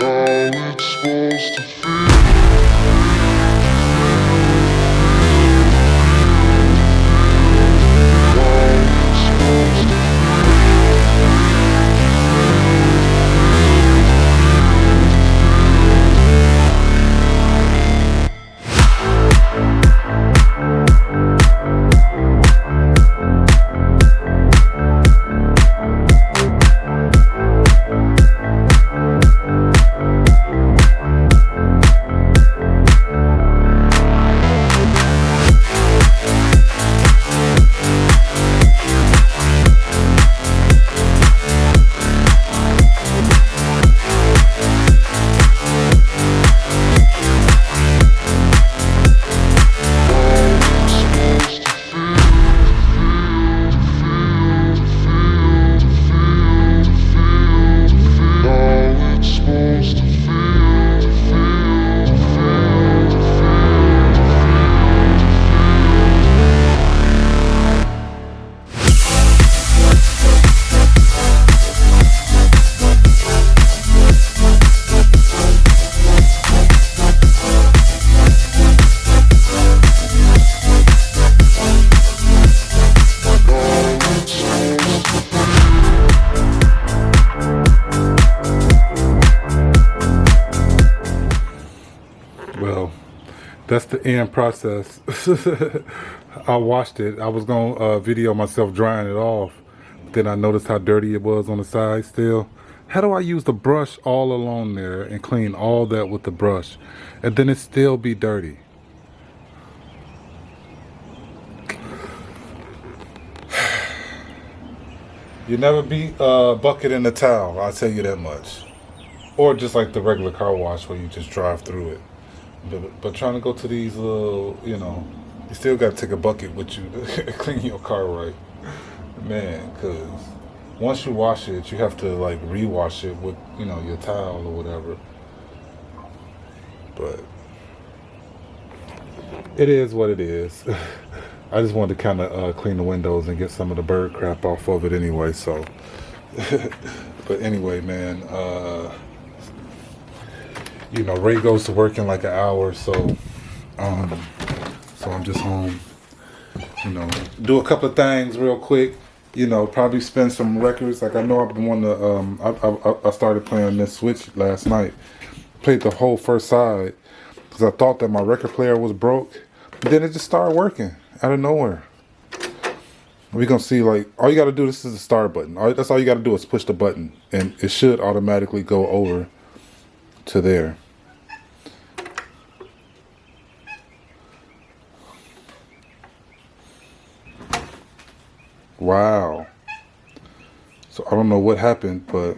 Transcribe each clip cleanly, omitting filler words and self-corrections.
it's supposed to feel. Well, that's the end process. I washed it. I was going to video myself drying it off. Then I noticed how dirty it was on the side still. How do I use the brush all along there and clean all that with the brush and then it still be dirty? You never beat a bucket in a towel, I'll tell you that much. Or just like the regular car wash where you just drive through it. But trying to go to these little, you still got to take a bucket with you to clean your car right. Man, because once you wash it, you have to like rewash it with, your towel or whatever. But it is what it is. I just wanted to kind of clean the windows and get some of the bird crap off of it anyway, so. But anyway, man, Ray goes to work in like an hour, so I'm just home. Do a couple of things real quick. Probably spin some records. Like I know I've been wanting to. I started playing this Switch last night. Played the whole first side because I thought that my record player was broke. But then it just started working out of nowhere. We're gonna see. Like all you gotta do. This is the start button. That's all you gotta do is push the button, and it should automatically go over to there. Wow. So I don't know what happened, but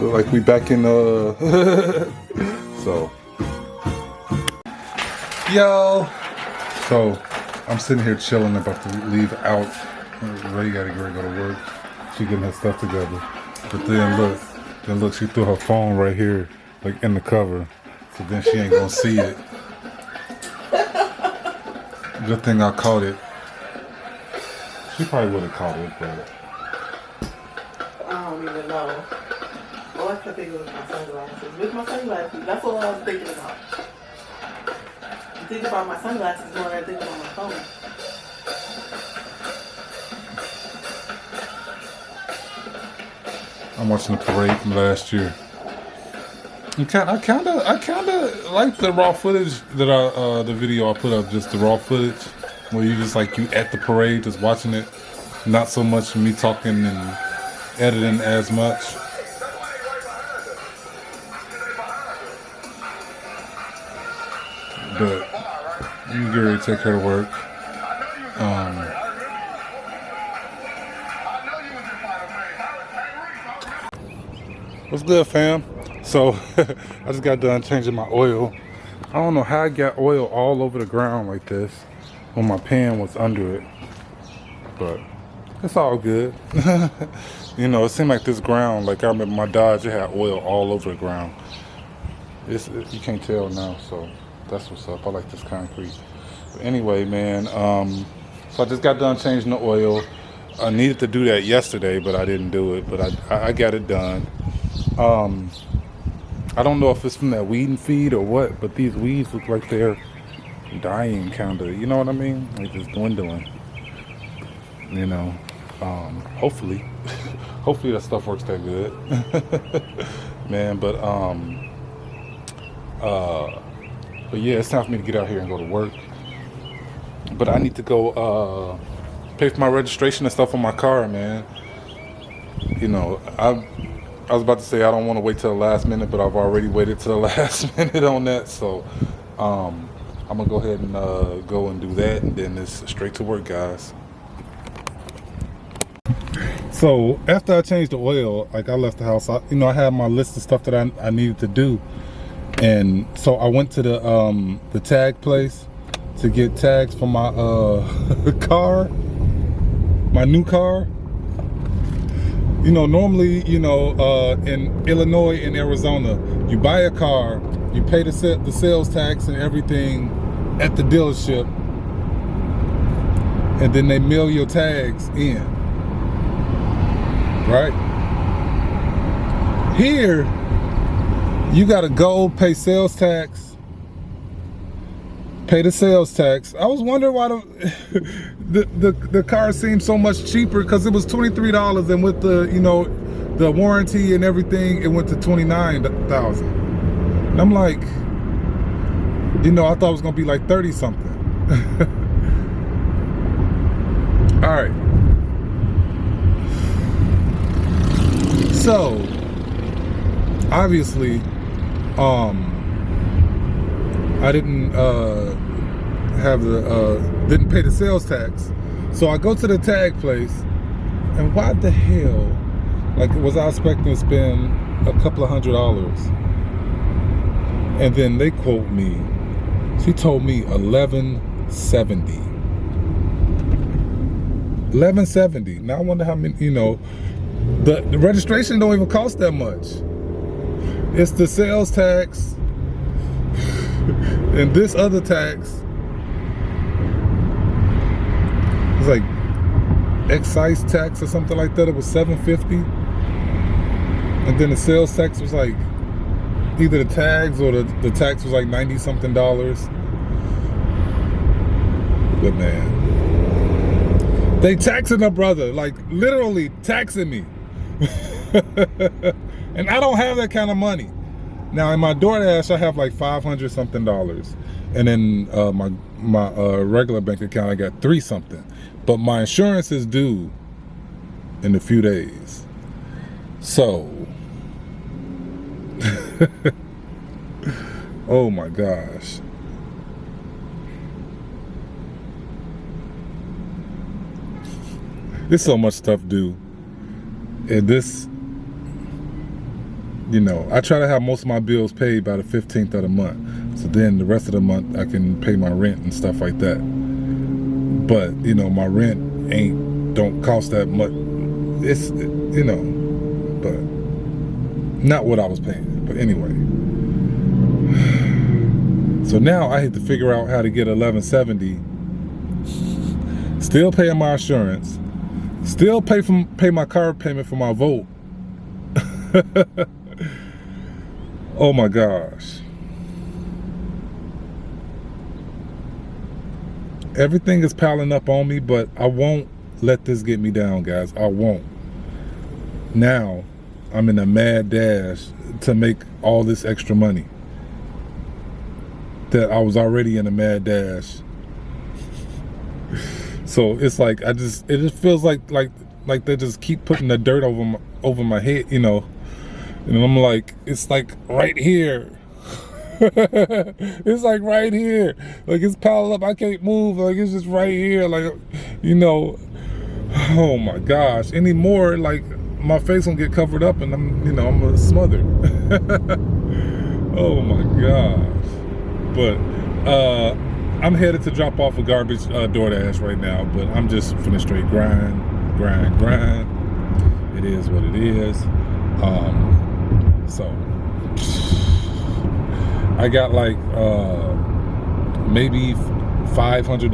look like we back in so yo. So I'm sitting here chilling, about to leave out. Ray gotta get ready to go to work. She getting her stuff together. But then look, she threw her phone right here, like in the cover. So then she ain't gonna see it. Good thing I caught it. She probably would have caught it, but I don't even know. All I could think of was my sunglasses. With my sunglasses, that's all I was thinking about. I think about my sunglasses more than I think about my phone. I'm watching the parade from last year. I kind of like the raw footage that the video I put up, just the raw footage where you just like you at the parade, just watching it. Not so much me talking and editing as much. But you get ready to take her to work. What's good, fam? So I just got done changing my oil. I don't know how I got oil all over the ground like this when my pan was under it, but it's all good. It seemed like this ground, like I remember my Dodge, it had oil all over the ground. You can't tell now, so that's what's up. I like this concrete. But anyway, man, so I just got done changing the oil. I needed to do that yesterday, but I didn't do it. But I got it done. I don't know if it's from that weed and feed or what, but these weeds look like they're dying, kind of. You know what I mean? Like just dwindling. You know. Hopefully, hopefully that stuff works that good, man. But yeah, it's time for me to get out here and go to work. But I need to go pay for my registration and stuff on my car, man. You know, I was about to say I don't want to wait till the last minute, but I've already waited till the last minute on that. So I'm gonna go ahead and go and do that, and then it's straight to work, guys. So after I changed the oil, like I left the house, I had my list of stuff that I needed to do, and so I went to the tag place to get tags for my car, my new car. You know, normally, in Illinois and Arizona, you buy a car, you pay the sales tax and everything at the dealership, and then they mail your tags in. Right? Here, you gotta go pay sales tax, pay the sales tax. I was wondering why the car seemed so much cheaper, because it was $23, and with the warranty and everything, it went to $29,000. And I'm like, I thought it was gonna be like 30 something. All right. So obviously, I didn't didn't pay the sales tax. So I go to the tag place, and why the hell, like, was I expecting to spend a couple of $100? And then they quote me. She told me $1,170. $1,170. Now I wonder how many, the registration don't even cost that much. It's the sales tax and this other tax. It's like excise tax or something like that. It was $750, and then the sales tax was like either the tags or the tax was like $90 something. But man, they taxing a brother, like literally taxing me. And I don't have that kind of money. Now in my DoorDash, I have like $500 something, and then my regular bank account, I got $3 something. But my insurance is due in a few days. So, oh my gosh. There's so much stuff due. And this, I try to have most of my bills paid by the 15th of the month. So then the rest of the month I can pay my rent and stuff like that. But, my rent don't cost that much. It's, but not what I was paying. But anyway. So now I have to figure out how to get $1,170. Still paying my insurance. Still pay my car payment for my vote. Oh my gosh. Everything is piling up on me, but I won't let this get me down, guys. I won't. Now, I'm in a mad dash to make all this extra money that I was already in a mad dash. So it's like it just feels like they just keep putting the dirt over my head, and I'm like, it's like right here. It's like right here. Like it's piled up. I can't move. Like it's just right here. Like, oh my gosh. Anymore, like my face gonna get covered up and I'm gonna smother. Oh my gosh. But I'm headed to drop off a garbage DoorDash right now, but I'm just finna straight grind. It is what it is. So I got like maybe $500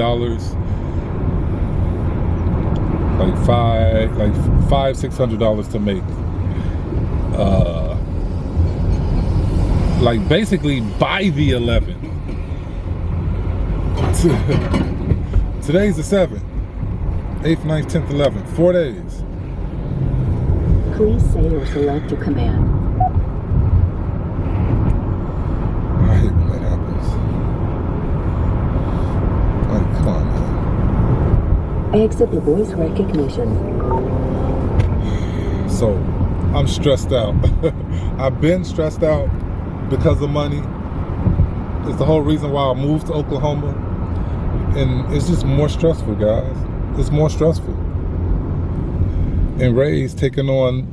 $500-$600 to make. Like basically by the 11th. Today's the 7th, 8th, 9th, 10th, 11th. 4 days. Please say or select your command. I hate when that happens. Like, come on, man. Exit the voice recognition. So, I'm stressed out. I've been stressed out because of money. It's the whole reason why I moved to Oklahoma. And it's just more stressful, guys. It's more stressful. And Ray's taking on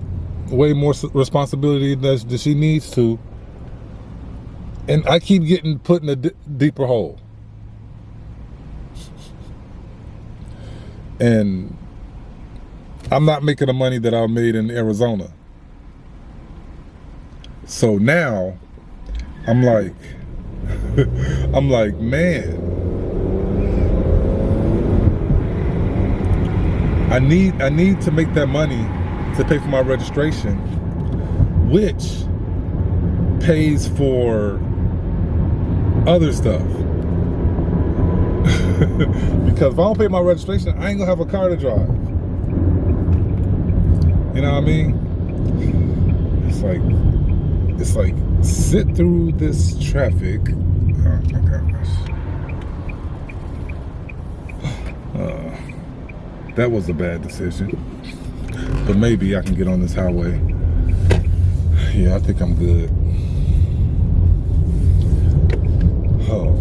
way more responsibility than she needs to. And I keep getting put in a deeper hole. And I'm not making the money that I made in Arizona. So now, I'm like, man, I need to make that money to pay for my registration, which pays for other stuff. Because if I don't pay my registration, I ain't gonna have a car to drive. You know what I mean? It's like sit through this traffic. Oh my gosh. That was a bad decision. But maybe I can get on this highway. Yeah, I think I'm good. Oh.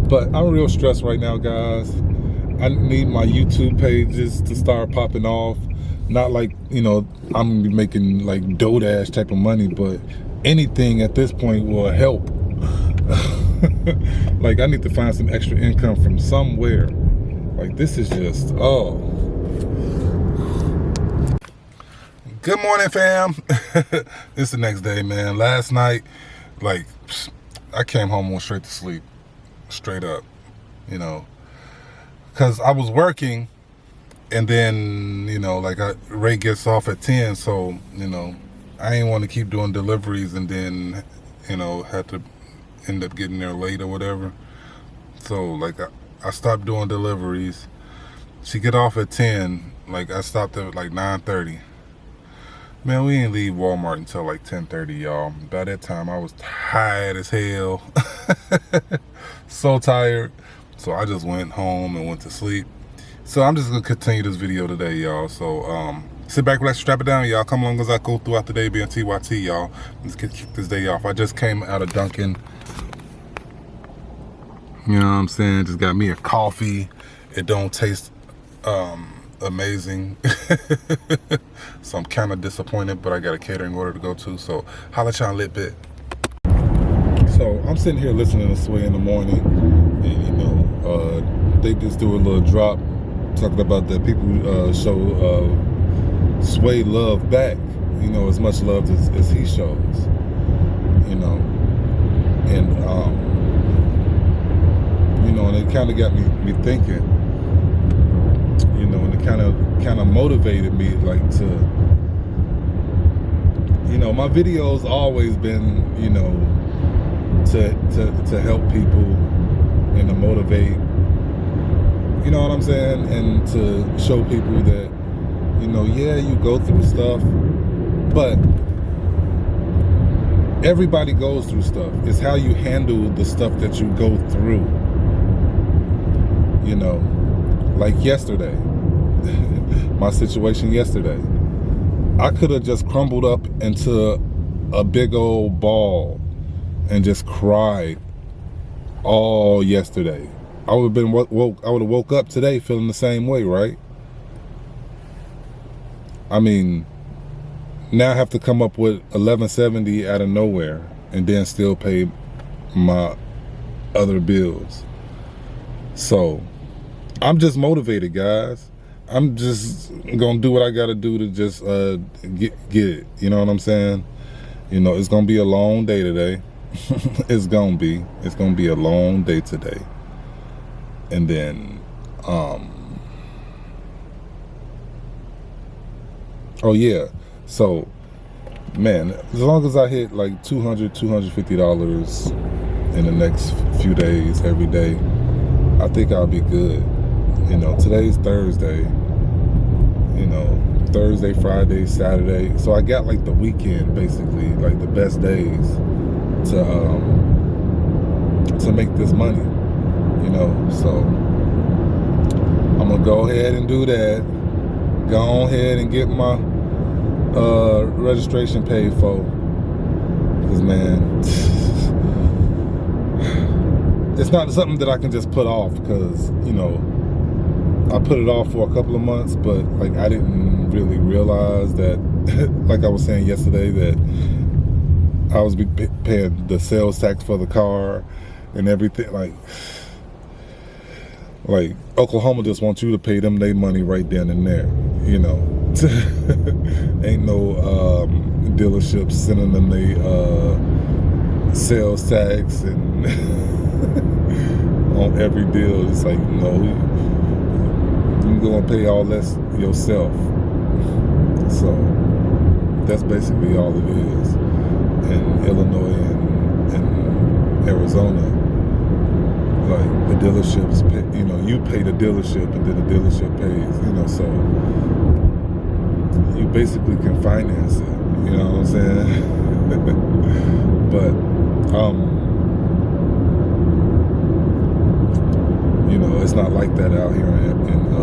But I'm real stressed right now, guys. I need my YouTube pages to start popping off. Not like, you know, I'm gonna be making like DoorDash type of money, but anything at this point will help. Like I need to find some extra income from somewhere. Like this is just, oh. Good morning, fam. It's the next day, man. Last night, like, I came home and went straight to sleep. Straight up, you know. Because I was working, and then, you know, like Ray gets off at 10, so, you know, I ain't want to keep doing deliveries and then, you know, had to end up getting there late or whatever. So, like, I stopped doing deliveries. She get off at 10, like, I stopped at like 9:30. Man, we didn't leave Walmart until like 10:30, y'all. By that time, I was tired as hell. So tired. So I just went home and went to sleep. So I'm just gonna continue this video today, y'all. So sit back, relax, strap it down, y'all. Come along as I go throughout the day being TYT, y'all. Let's kick this day off. I just came out of Dunkin'. You know what I'm saying? Just got me a coffee. It don't taste amazing. So I'm kind of disappointed, but I got a catering order to go to. So holla at y'all a little bit. So I'm sitting here listening to Sway in the morning, and you know, they just do a little drop talking about that people show Sway love back, you know, as much love as he shows, you know, and you know, and it kind of got me thinking, you know, and it kind of motivated me, like, to, you know, my videos always been, you know, to help people and to motivate, you know what I'm saying, and to show people that, you know, yeah, you go through stuff, but everybody goes through stuff. It's how you handle the stuff that you go through. You know, like yesterday, my situation yesterday, I could have just crumbled up into a big old ball and just cried all yesterday. I would have been woke up today feeling the same way, right? I mean, now I have to come up with $1170 out of nowhere and then still pay my other bills. So I'm just motivated, guys. I'm just gonna do what I gotta do to just get it. You know what I'm saying? You know, it's gonna be a long day today. It's gonna be a long day today. And then Oh yeah. So, man, as long as I hit like $250 in the next few days, every day, I think I'll be good. You know, today's Thursday. You know, Thursday, Friday, Saturday. So I got like the weekend, basically, like the best days to make this money. You know, so I'm gonna go ahead and do that. Go ahead and get my registration paid for. Because, man, it's not something that I can just put off, because, you know, I put it off for a couple of months, but like I didn't really realize that, like I was saying yesterday, that I was paying the sales tax for the car and everything. Like Oklahoma just wants you to pay them their money right then and there, you know. Ain't no dealerships sending them their sales tax and on every deal. It's like, no, you can go and pay all this yourself. So that's basically all it is. In Illinois and Arizona, like the dealerships pay, you know, you pay the dealership and then the dealership pays, you know, so you basically can finance it, you know what I'm saying? But you know, it's not like that out here in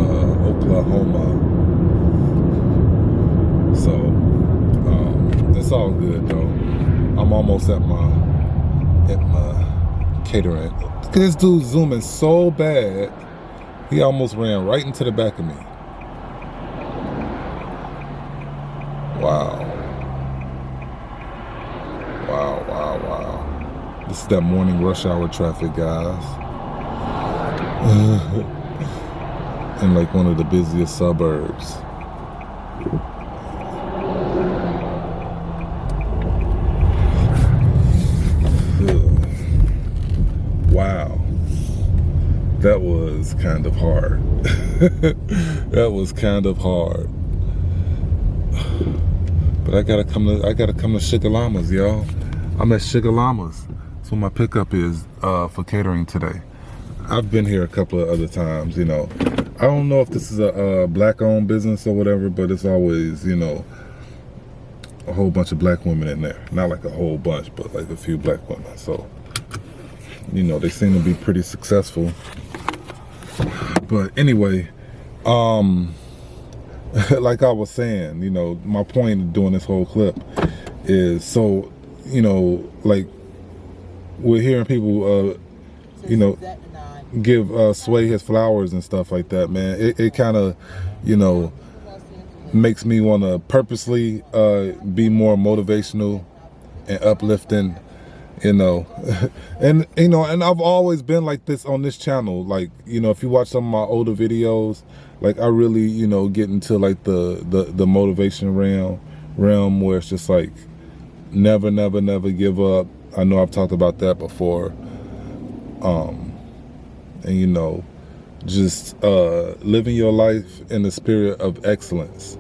Oklahoma. So it's all good though. I'm almost at my catering. Look at this dude zooming so bad, he almost ran right into the back of me. Wow. Wow, wow, wow. This is that morning rush hour traffic, guys. In like one of the busiest suburbs. Wow. That was kind of hard. That was kind of hard. But I gotta come to Sugar Llamas, y'all. I'm at Sugar Llamas. That's where my pickup is for catering today. I've been here a couple of other times, you know. I don't know if this is a black-owned business or whatever, but it's always, you know, a whole bunch of black women in there. Not like a whole bunch, but like a few black women. So, you know, they seem to be pretty successful. But anyway, like I was saying, you know, my point of doing this whole clip is, so, you know, like, we're hearing people, you know, give Sway his flowers and stuff like that, man. It kind of, you know, makes me want to purposely be more motivational and uplifting, you know. And, you know, and I've always been like this on this channel. Like, you know, if you watch some of my older videos, like I really, you know, get into like the motivation realm where it's just like never give up. I know I've talked about that before. And, you know, just living your life in the spirit of excellence.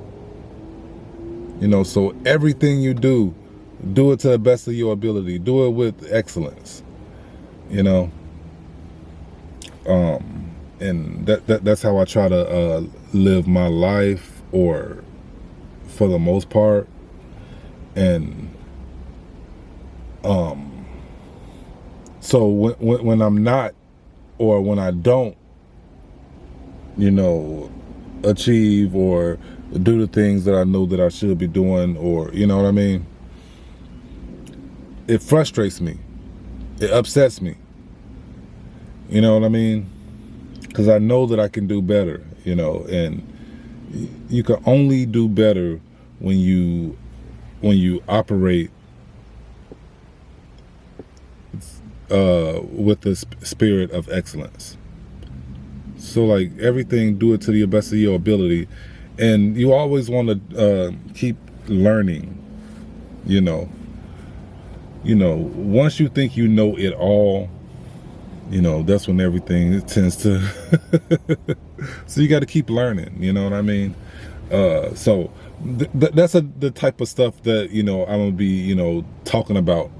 You know, so everything you do it to the best of your ability. Do it with excellence. You know, and that's how I try to live my life, or for the most part. And so when I'm not, or when I don't, you know, achieve or do the things that I know that I should be doing, or, you know what I mean? It frustrates me. It upsets me. You know what I mean? Because I know that I can do better, you know, and you can only do better when you operate with the spirit of excellence. So like everything, do it to the best of your ability, and you always want to keep learning. You know, once you think you know it all, you know, that's when everything tends to so you got to keep learning, you know what I mean? So that's the type of stuff that, you know, I'm gonna be, you know, talking about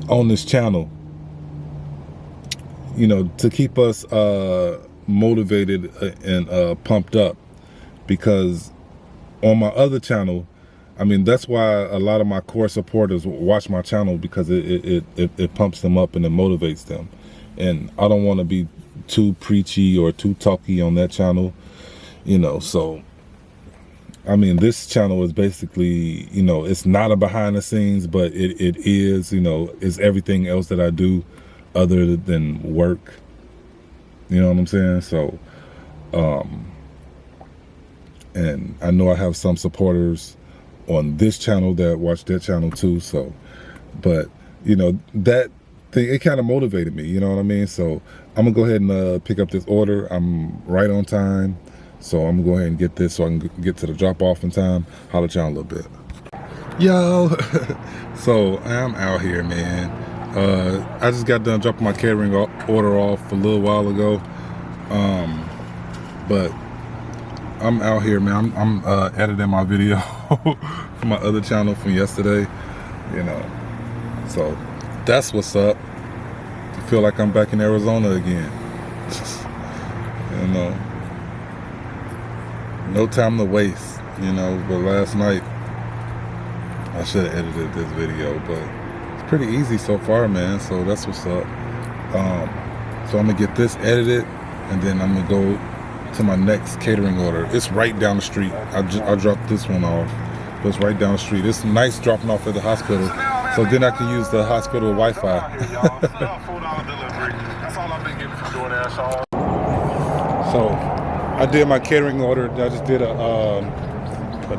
on this channel, you know, to keep us motivated and pumped up. Because on my other channel, I mean, that's why a lot of my core supporters watch my channel, because it pumps them up and it motivates them. And I don't want to be too preachy or too talky on that channel, you know. So I mean, this channel is basically, you know, it's not a behind the scenes, but it is, you know, it's everything else that I do other than work. You know what I'm saying? So, and I know I have some supporters on this channel that watch that channel too. So, but, you know, that thing, it kind of motivated me, you know what I mean? So I'm gonna go ahead and pick up this order. I'm right on time. So I'm gonna go ahead and get this so I can get to the drop off in time. Holler at y'all a little bit. Yo, so I'm out here, man. I just got done dropping my catering order off a little while ago. But I'm out here, man. I'm editing my video for my other channel from yesterday, you know. So that's what's up. I feel like I'm back in Arizona again. You know. No time to waste, you know. But last night I should have edited this video, but it's pretty easy so far, man. So that's what's up. So I'm gonna get this edited, and then I'm gonna go to my next catering order. It's right down the street. I dropped this one off, but it's right down the street. It's nice dropping off at the hospital, so then I can use the hospital Wi-Fi. So I did my catering order. I just did a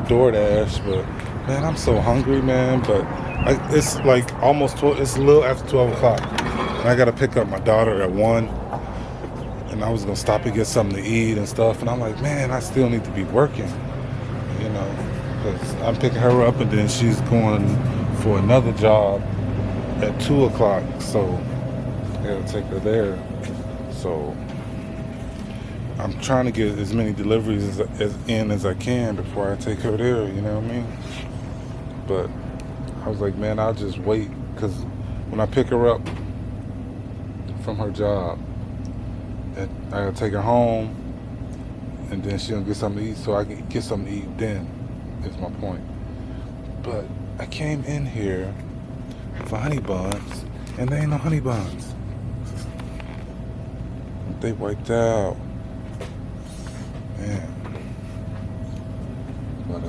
DoorDash, but man, I'm so hungry, man. But it's like almost 12. It's a little after 12 o'clock, and I gotta pick up my daughter at 1. And I was gonna stop and get something to eat and stuff. And I'm like, man, I still need to be working, you know, because I'm picking her up, and then she's going for another job at 2 o'clock. So I gotta take her there. So I'm trying to get as many deliveries as I can before I take her there, you know what I mean? But I was like, man, I'll just wait, because when I pick her up from her job, I gotta take her home, and then she'll get something to eat, so I can get something to eat then, is my point. But I came in here for honey buns, and there ain't no honey buns. They wiped out. Man. But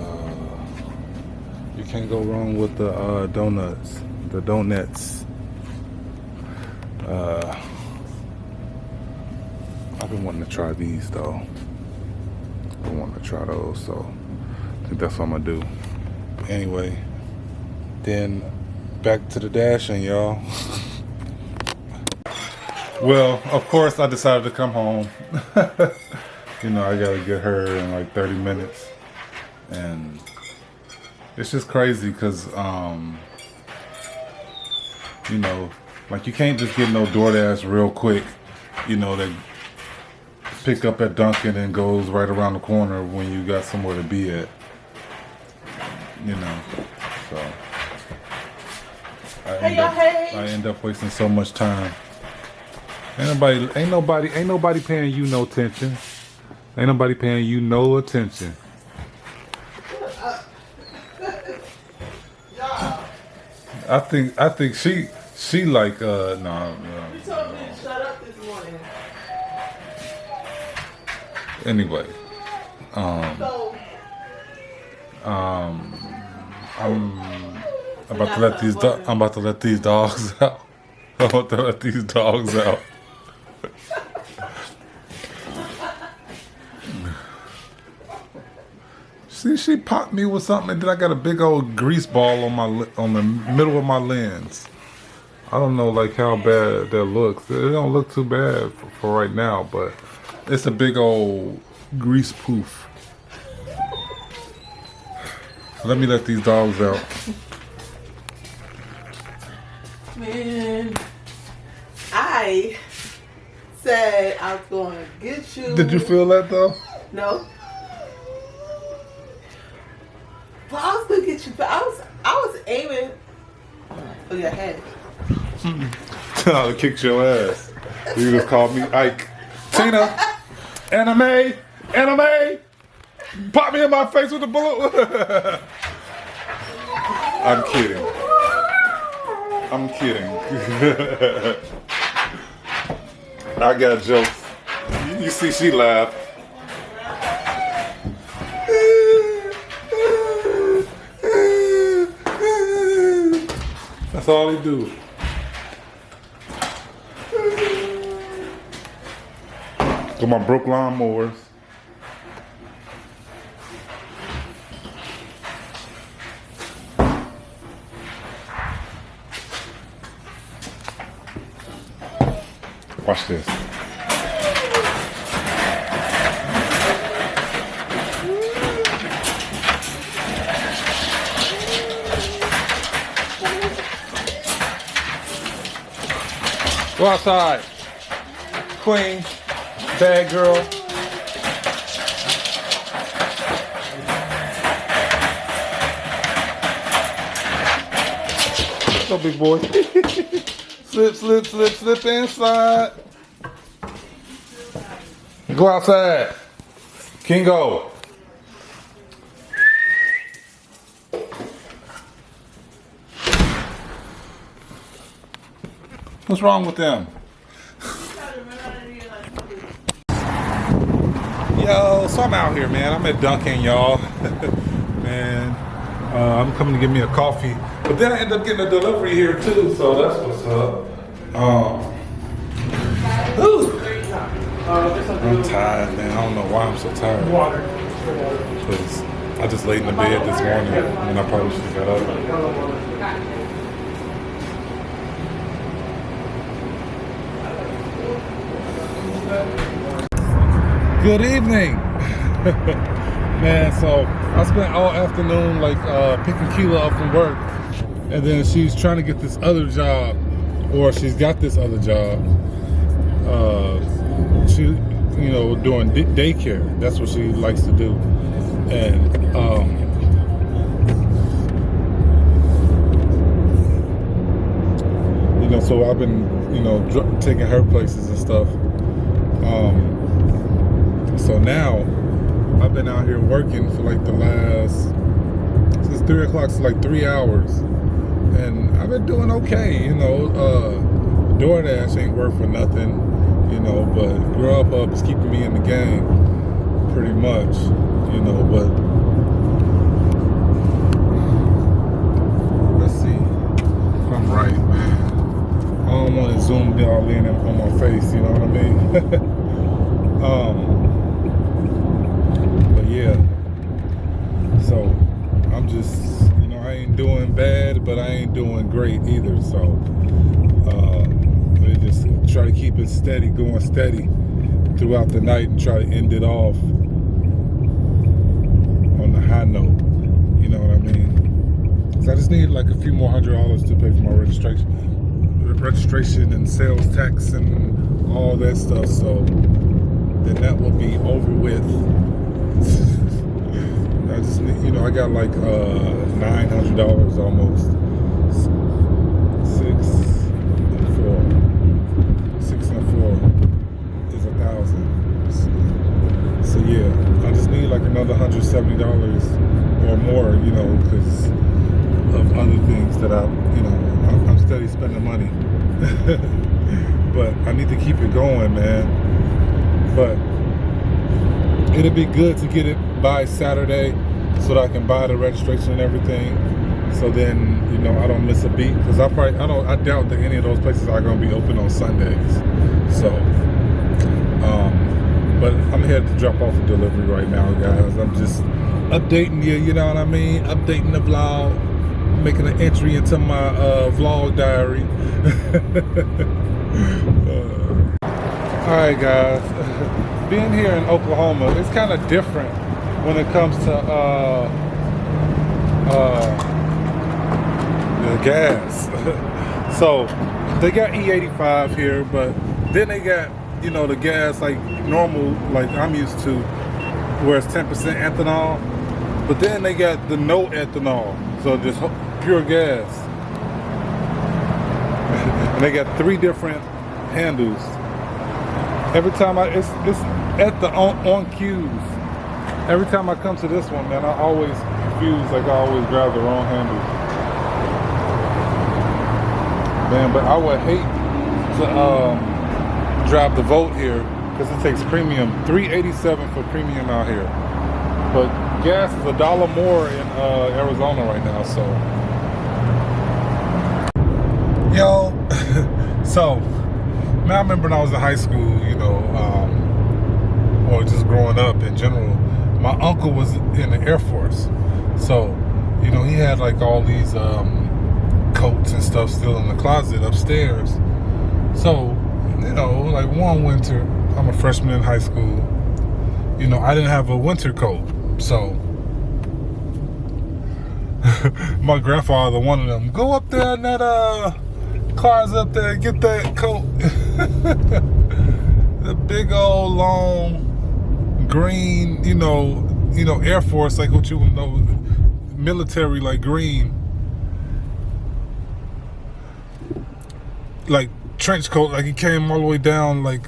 you can't go wrong with the donuts. The donuts. I've been wanting to try these though. I've been wanting to try those, so I think that's what I'm gonna do. Anyway, then back to the dashing, y'all. Well, of course I decided to come home. You know, I gotta get her in like 30 minutes. And it's just crazy because, you know, like you can't just get no DoorDash real quick, you know, that pick up at Dunkin' and goes right around the corner when you got somewhere to be at, you know, so I end up wasting so much time. Ain't nobody paying you no attention. Ain't nobody paying you no attention. I think she like no. You told me to shut up this morning. Anyway, So I'm about to let these dogs out. I'm about to let these dogs out. See, she popped me with something, and then I got a big old grease ball on the middle of my lens. I don't know like how bad that looks. It don't look too bad for right now, but it's a big old grease poof. Let me let these dogs out. man, I said I was going to get you. Did you feel that though? No. But I was gonna get you. But I was aiming for your head. I'll kick your ass. You just called me Ike. Tina, anime, pop me in my face with a bullet. I'm kidding. I got jokes. You see, she laughed. That's all he do. Come on, broke lawnmowers. Watch this. Go outside. Queen. Bad girl. Go, big boy. Slip inside. Go outside. Kingo. What's wrong with them? Yo, so I'm out here, man. I'm at Dunkin', y'all. Man, I'm coming to get me a coffee. But then I end up getting a delivery here, too. So that's what's up. I'm tired, man. I don't know why I'm so tired. Because I just laid in the bed this morning and I probably should have got up. Good evening. Man, so I spent all afternoon like picking Keela up from work, and then she's trying to get this other job, or she's got this other job. She, you know, doing daycare. That's what she likes to do. And you know, so I've been, you know, taking her places and stuff. So now I've been out here working for like the last, since 3 o'clock, so like 3 hours, and I've been doing okay, you know. DoorDash ain't worth for nothing, you know, but Grubhub is keeping me in the game pretty much, you know. But let's see if I'm right, man. I don't want to zoom all in on my face, you know what I mean? But yeah, so I'm just, you know, I ain't doing bad, but I ain't doing great either. So we just try to keep it steady, going steady throughout the night, and try to end it off on the high note. You know what I mean? So I just need like a few more $100 to pay for my registration and sales tax and all that stuff. So then that will be over with. I just need, you know, I got like $900 almost. 6 and 4 is 1,000. So yeah, I just need like another $170 or more, you know, because of other things that I'm steady spending money. But I need to keep it going, man. But it'll be good to get it by Saturday so that I can buy the registration and everything. So then, you know, I don't miss a beat, because I doubt that any of those places are going to be open on Sundays. So, but I'm here to drop off a delivery right now, guys. I'm just updating you know what I mean? Updating the vlog, making an entry into my vlog diary. All right, guys. Being here in Oklahoma, it's kind of different when it comes to the gas. So they got E85 here, but then they got, you know, the gas like normal, like I'm used to, where it's 10% ethanol. But then they got the no ethanol, so just pure gas. And they got 3 different handles. Every time it's at the on cues. Every time I come to this one, man, I always confuse, like I always grab the wrong handle. Man, but I would hate to drive the Volt here because it takes premium, $3.87 for premium out here. But gas is $1 more in Arizona right now, so. Yo, so, man, I remember when I was in high school, you know, or just growing up in general, my uncle was in the Air Force. So, you know, he had like all these coats and stuff still in the closet upstairs. So, you know, like one winter, I'm a freshman in high school, you know, I didn't have a winter coat. So, my grandfather, one of them, go up there in that closet up there, get that coat. The big old long green, you know, Air Force, like what you would know, military, like green, like trench coat, like it came all the way down, like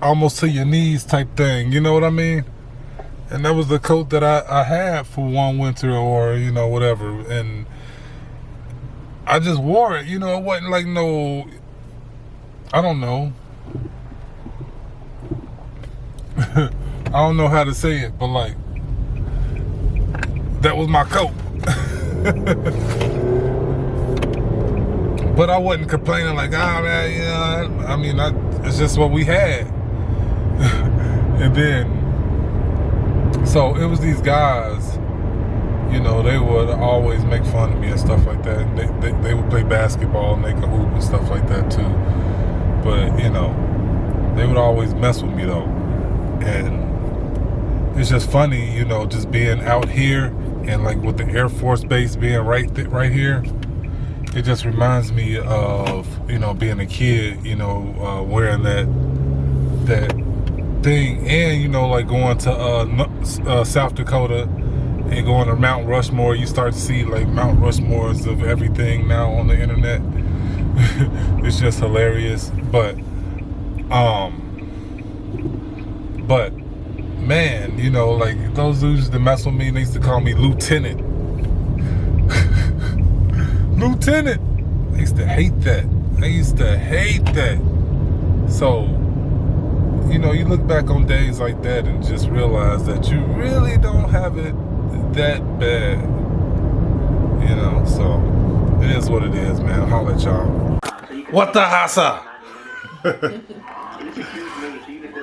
almost to your knees type thing, you know what I mean? And that was the coat that I had for one winter, or, you know, whatever, and I just wore it, you know. It wasn't like no, I don't know. I don't know how to say it, but like, that was my coat. But I wasn't complaining like, man, yeah, I mean, it's just what we had. And then, so it was these guys, you know, they would always make fun of me and stuff like that. They would play basketball and they could hoop and stuff like that too. But, you know, they would always mess with me though. And it's just funny, you know, just being out here and like with the Air Force Base being right here. It just reminds me of, you know, being a kid, you know, wearing that thing, and, you know, like going to South Dakota and going to Mount Rushmore. You start to see like Mount Rushmores of everything now on the internet. It's just hilarious. But man, you know, like those dudes that mess with me, they used to call me Lieutenant. Lieutenant. I used to hate that. So, you know, you look back on days like that and just realize that you really don't have it that bad. You know, so it is what it is, man. Holla at y'all. What the hassa?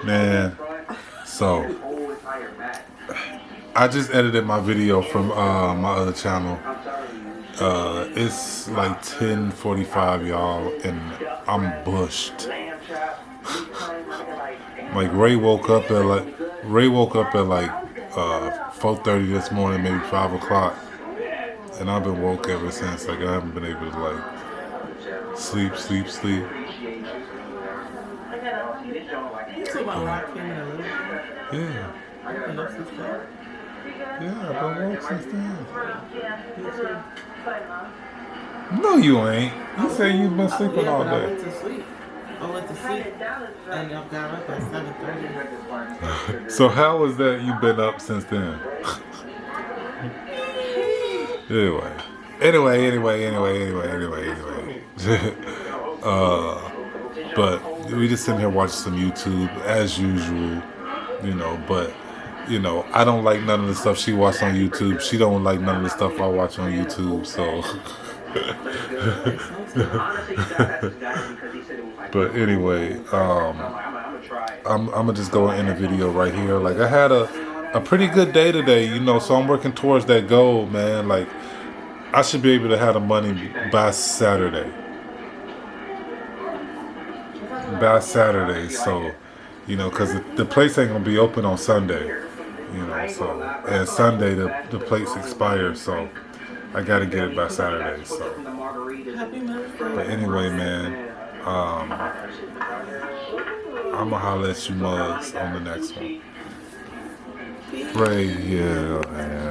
Man, so I just edited my video from my other channel. It's like 10:45, y'all, and I'm bushed. Like Ray woke up at like 4:30 this morning, maybe 5 o'clock, and I've been woke ever since. Like I haven't been able to like sleep. Yeah. Yeah, I've been woke since then. No, you ain't. You say you've been sleeping all I day. went to sleep and I got up at 7:30. So how is that you've been up since then? Anyway. But we just sitting here watching some YouTube as usual, you know, but you know, I don't like none of the stuff she watches on YouTube. She don't like none of the stuff I watch on YouTube, so. But anyway, I'm gonna just go and end the video right here. Like I had a pretty good day today, you know, so I'm working towards that goal, man. Like I should be able to have the money by Saturday. So, you know, because the place ain't gonna be open on Sunday, you know, so, and Sunday the place expires, so I gotta get it by Saturday, so. But anyway, man, I'ma holler at you mugs on the next one. Ray, yeah, man.